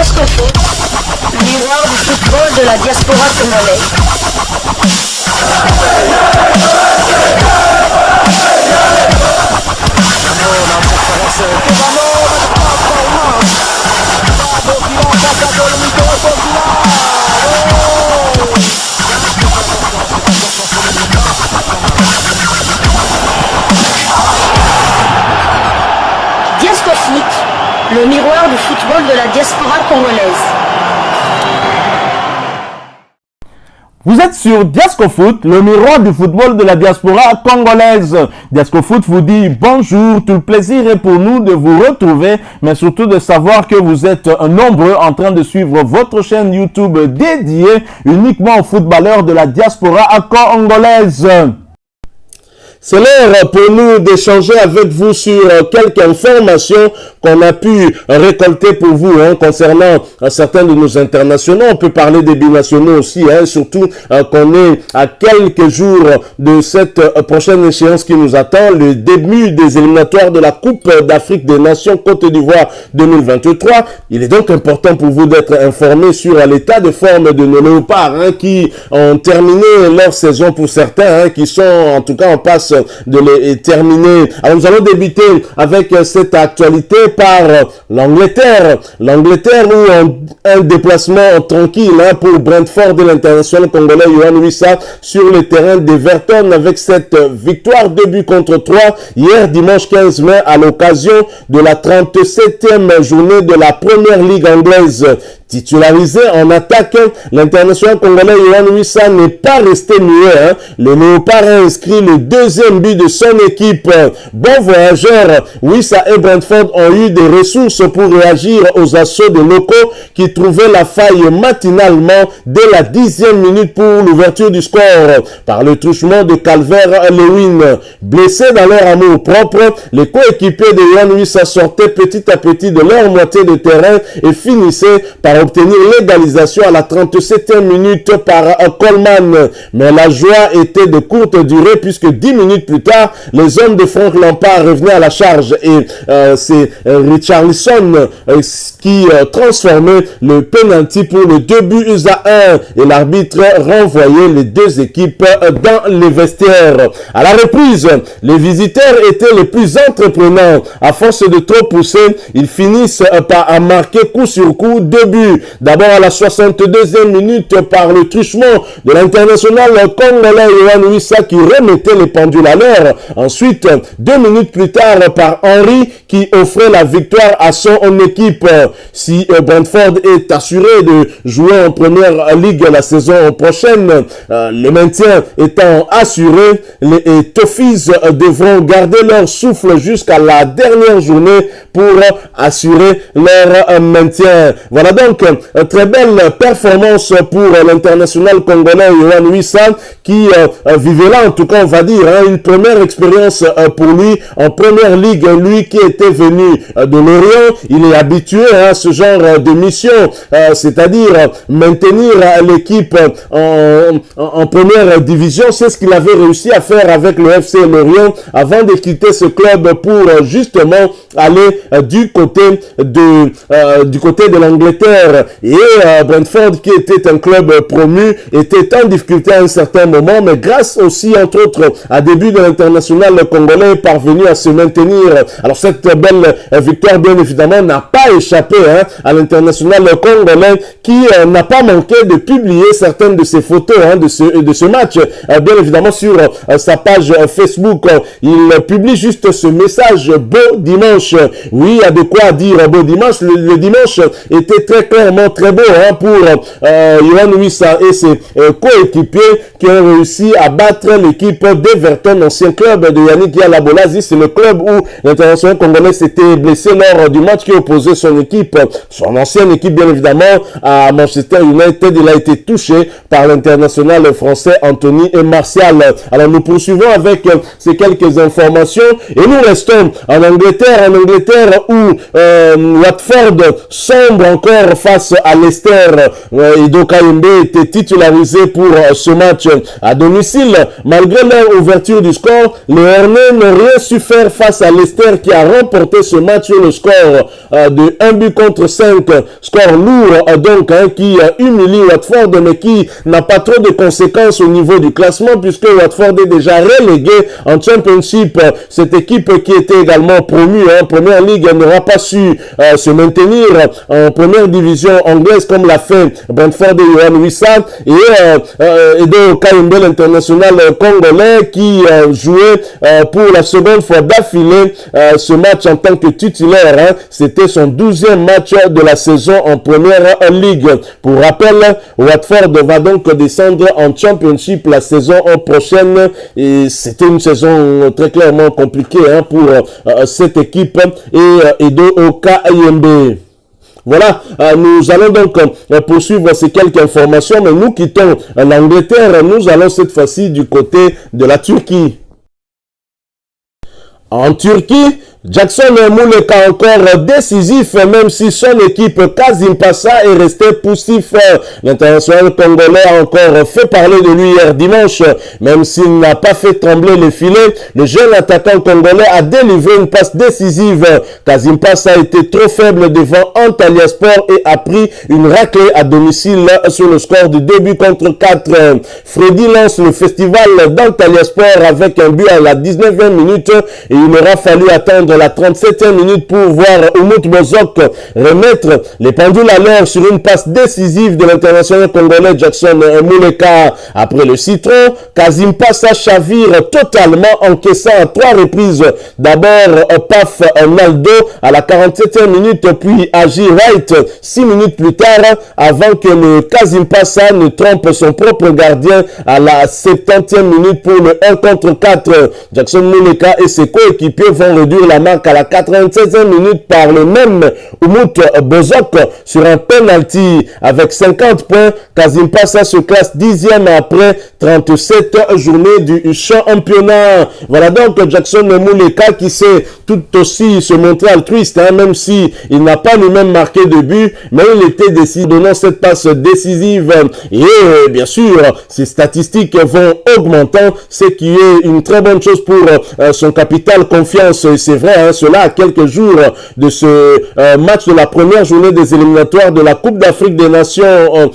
Foot, le miroir du football de la diaspora congolaise. Foot, le miroir du football de la diaspora congolaise. Vous êtes sur Diasco Foot, le miroir du football de la diaspora congolaise. Diasco Foot vous dit bonjour, tout le plaisir est pour nous de vous retrouver, mais surtout de savoir que vous êtes nombreux en train de suivre votre chaîne YouTube dédiée uniquement aux footballeurs de la diaspora congolaise. C'est l'heure pour nous d'échanger avec vous sur quelques informations qu'on a pu récolter pour vous concernant certains de nos internationaux. On peut parler des binationaux aussi, surtout qu'on est à quelques jours de cette prochaine échéance qui nous attend, le début des éliminatoires de la Coupe d'Afrique des Nations Côte d'Ivoire 2023. Il est donc important pour vous d'être informés sur l'état de forme de nos léopards qui ont terminé leur saison pour certains, qui sont en tout cas en passe de les terminer. Alors nous allons débuter avec cette actualité par l'Angleterre. L'Angleterre où un déplacement tranquille pour Brentford de l'international congolais Yohan Wissa sur le terrain d'Everton avec cette victoire 2 buts contre 3 hier dimanche 15 mai à l'occasion de la 37e journée de la première ligue anglaise. Titularisé en attaque, l'international congolais Yohan Wissa n'est pas resté muet. Le Léopard a inscrit le 2e but de son équipe. Bon voyageur, Wissa et Brentford ont eu des ressources pour réagir aux assauts des locaux qui trouvaient la faille matinalement dès la 10e minute pour l'ouverture du score par le truchement de Calvert-Lewin. Blessés dans leur amour propre, les coéquipiers de Yohan Wissa sortaient petit à petit de leur moitié de terrain et finissaient par obtenir l'égalisation à la 37e minute par Coleman. Mais la joie était de courte durée puisque 10 minutes plus tard, les hommes de Frank Lampard revenaient à la charge et c'est Richarlison qui transformait le penalty pour le 2 buts à 1 et l'arbitre renvoyait les deux équipes dans les vestiaires. À la reprise, les visiteurs étaient les plus entreprenants. À force de trop pousser, ils finissent par marquer coup sur coup 2 buts. D'abord à la 62e minute par le truchement de l'international congolais Yohan Wissa qui remettait les pendules à l'heure. Ensuite, 2 minutes plus tard par Henry qui offrait la victoire à son équipe. Si Brentford est assuré de jouer en première ligue la saison prochaine, le maintien étant assuré, les Toffees devront garder leur souffle jusqu'à la dernière journée pour assurer leur maintien. Voilà donc très belle performance pour l'international congolais Yohan Wissa qui vivait là, en tout cas on va dire, une première expérience pour lui en première ligue. Lui qui était venu de Lorient, il est habitué à ce genre de mission, c'est-à-dire maintenir l'équipe en première division. C'est ce qu'il avait réussi à faire avec le FC Lorient avant de quitter ce club pour justement aller du côté de l'Angleterre. Et Brentford, qui était un club promu, était en difficulté à un certain moment, mais grâce aussi, entre autres, à début de l'international congolais, parvenu à se maintenir. Alors cette belle victoire, bien évidemment, n'a pas échappé à l'international congolais, qui n'a pas manqué de publier certaines de ses photos de ce match. Bien évidemment, sur sa page Facebook, il publie juste ce message: beau dimanche. Oui, il y a de quoi dire beau dimanche. Le dimanche était très clairement très beau pour Yohan Wissa et ses coéquipiers qui ont réussi à battre l'équipe d'Everton, ancien club de Yannick Yalabolazi. C'est le club où l'international congolais s'était blessé lors du match qui opposait son équipe, son ancienne équipe bien évidemment, à Manchester United. Il a été touché par l'international français Anthony Martial. Alors nous poursuivons avec ces quelques informations et nous restons en Angleterre où Watford sombre encore face à Leicester. Edo Kayembe était titularisé pour ce match à domicile. Malgré leur ouverture du score, les Hernais n'ont rien su faire face à Leicester qui a remporté ce match sur le score de 1 but contre 5. Score lourd donc qui humilie Watford mais qui n'a pas trop de conséquences au niveau du classement puisque Watford est déjà relégué en Championship. Cette équipe qui était également promue en Première Ligue n'aura pas su se maintenir en Première Division anglaise comme l'a fait Brentford et Yohan Wissa et Edo Kayembe, l'international congolais qui jouait pour la seconde fois d'affilée ce match en tant que titulaire. C'était son 12e match de la saison en Première Ligue. Pour rappel, Watford va donc descendre en Championship la saison prochaine et c'était une saison très clairement compliquée pour cette équipe et Edo Kayembe. Voilà, nous allons donc poursuivre ces quelques informations, mais nous quittons l'Angleterre, nous allons cette fois-ci du côté de la Turquie. En Turquie, Jackson Muleka encore décisif, même si son équipe Kasimpasa est resté poussif. L'international congolais a encore fait parler de lui hier dimanche, même s'il n'a pas fait trembler les filets. Le jeune attaquant congolais a délivré une passe décisive. Kasimpasa était trop faible devant Antalyaspor et a pris une raclée à domicile sur le score de 2 buts contre 4. Freddy lance le festival d'Antalyaspor avec un but à la 19e minute et il aura fallu attendre la 37e minute pour voir Umut Bozok remettre les pendules à l'heure sur une passe décisive de l'international congolais Jackson Muleka. Après le citron, Kasimpasa chavire totalement, encaissant à 3 reprises. D'abord Paf Naldo à la 47e minute, puis Agi Wright 6 minutes plus tard, avant que le Kasimpasa ne trompe son propre gardien à la 70e minute pour le 1 contre 4. Jackson Muleka et ses coéquipiers vont réduire la marque à la 96e minute par le même Umut Bozok sur un penalty. Avec 50 points, Kasimpasa se classe 10e après 37 journées du championnat. Voilà donc Jackson Muleka qui sait tout aussi se montrer altruiste, même si il n'a pas lui-même marqué de but, mais il était décisif, donnant cette passe décisive. Et bien sûr, ses statistiques vont augmentant, ce qui est une très bonne chose pour son capital confiance. Et c'est vrai, cela à quelques jours de ce match de la première journée des éliminatoires de la Coupe d'Afrique des Nations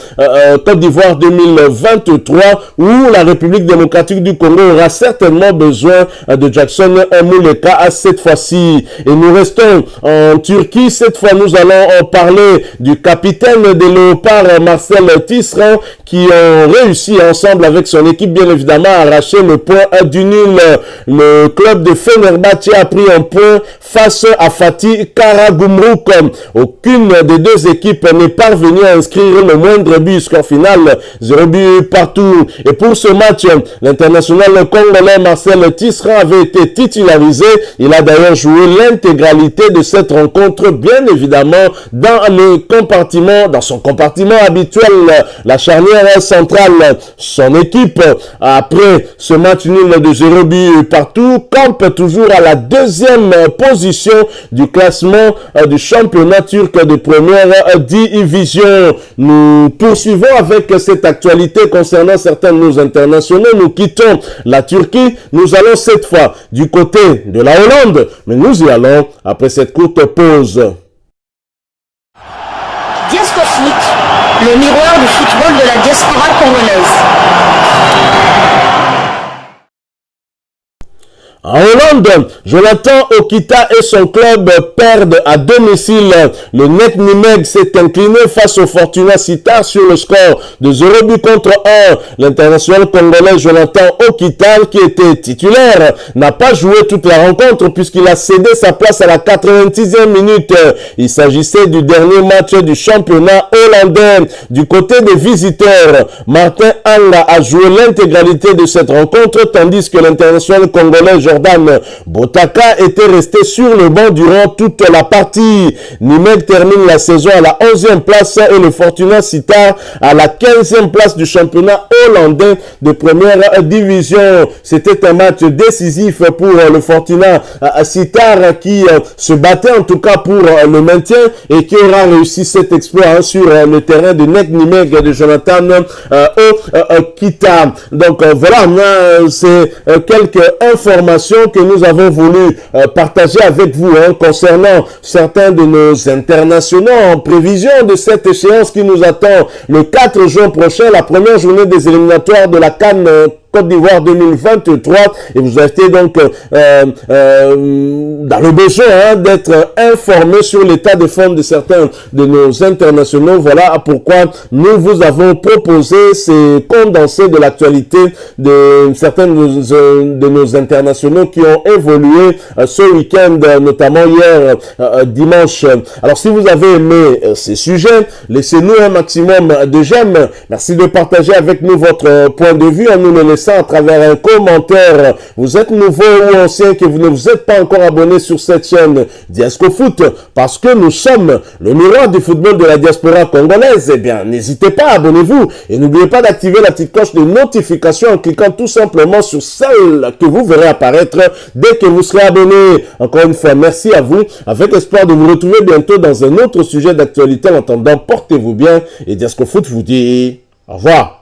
Côte d'Ivoire 2023, où la République démocratique du Congo aura certainement besoin de Jackson Muleka à cette fois-ci. Et nous restons en Turquie. Cette fois, nous allons parler du capitaine des Léopards, Marcel Tisserand, qui ont réussi ensemble avec son équipe, bien évidemment, à arracher le point du nul. Le club de Fenerbahçe a pris un point face à Fatih Karagümrük. Aucune des deux équipes n'est parvenue à inscrire le moindre but. Score final 0 but partout. Et pour ce match, l'international congolais Marcel Tisserand avait été titularisé. Il a d'ailleurs joué l'intégralité de cette rencontre, bien évidemment, dans son compartiment habituel, la charnière centrale. Son équipe, après ce match nul de 0 but partout, campe toujours à la 2e position du classement du championnat turc de première division. Nous poursuivons avec cette actualité concernant certains de nos internationaux. Nous quittons la Turquie. Nous allons cette fois du côté de la Hollande, mais nous y allons après cette courte pause. Diasco Foot, le miroir du football de la diaspora congolaise. En Hollande, Jonathan Okita et son club perdent à domicile. Le Net Nimeg s'est incliné face au Fortuna Sittard sur le score de 0 but contre 1. L'international congolais Jonathan Okita, qui était titulaire, n'a pas joué toute la rencontre puisqu'il a cédé sa place à la 86e minute. Il s'agissait du dernier match du championnat hollandais. Du côté des visiteurs, Martin Anga a joué l'intégralité de cette rencontre tandis que l'international congolais Jordan Botaka était resté sur le banc durant toute la partie. Nimeg termine la saison à la 11e place et le Fortuna Sittard à la 15e place du championnat hollandais de première division. C'était un match décisif pour le Fortuna Sittard qui se battait en tout cas pour le maintien et qui aura réussi cet exploit sur le terrain de Nek Nimeg de Jonathan Okita. Donc voilà, c'est quelques informations que nous avons voulu partager avec vous concernant certains de nos internationaux en prévision de cette échéance qui nous attend le 4 juin prochain, la première journée des éliminatoires de la CAN Côte d'Ivoire 2023, et vous êtes donc dans le besoin d'être informé sur l'état de forme de certains de nos internationaux. Voilà pourquoi nous vous avons proposé ces condensés de l'actualité de certains de nos internationaux qui ont évolué ce week-end, notamment hier dimanche. Alors si vous avez aimé ces sujets, laissez-nous un maximum de j'aime. Merci de partager avec nous votre point de vue en nous le laissant à travers un commentaire. Vous êtes nouveau ou ancien, que vous ne vous êtes pas encore abonné sur cette chaîne Diasco Foot, parce que nous sommes le miroir du football de la diaspora congolaise. Eh bien, n'hésitez pas, abonnez-vous et n'oubliez pas d'activer la petite cloche de notification en cliquant tout simplement sur celle que vous verrez apparaître dès que vous serez abonné. Encore une fois, merci à vous, avec espoir de vous retrouver bientôt dans un autre sujet d'actualité. En attendant, portez-vous bien et Diasco Foot vous dit au revoir.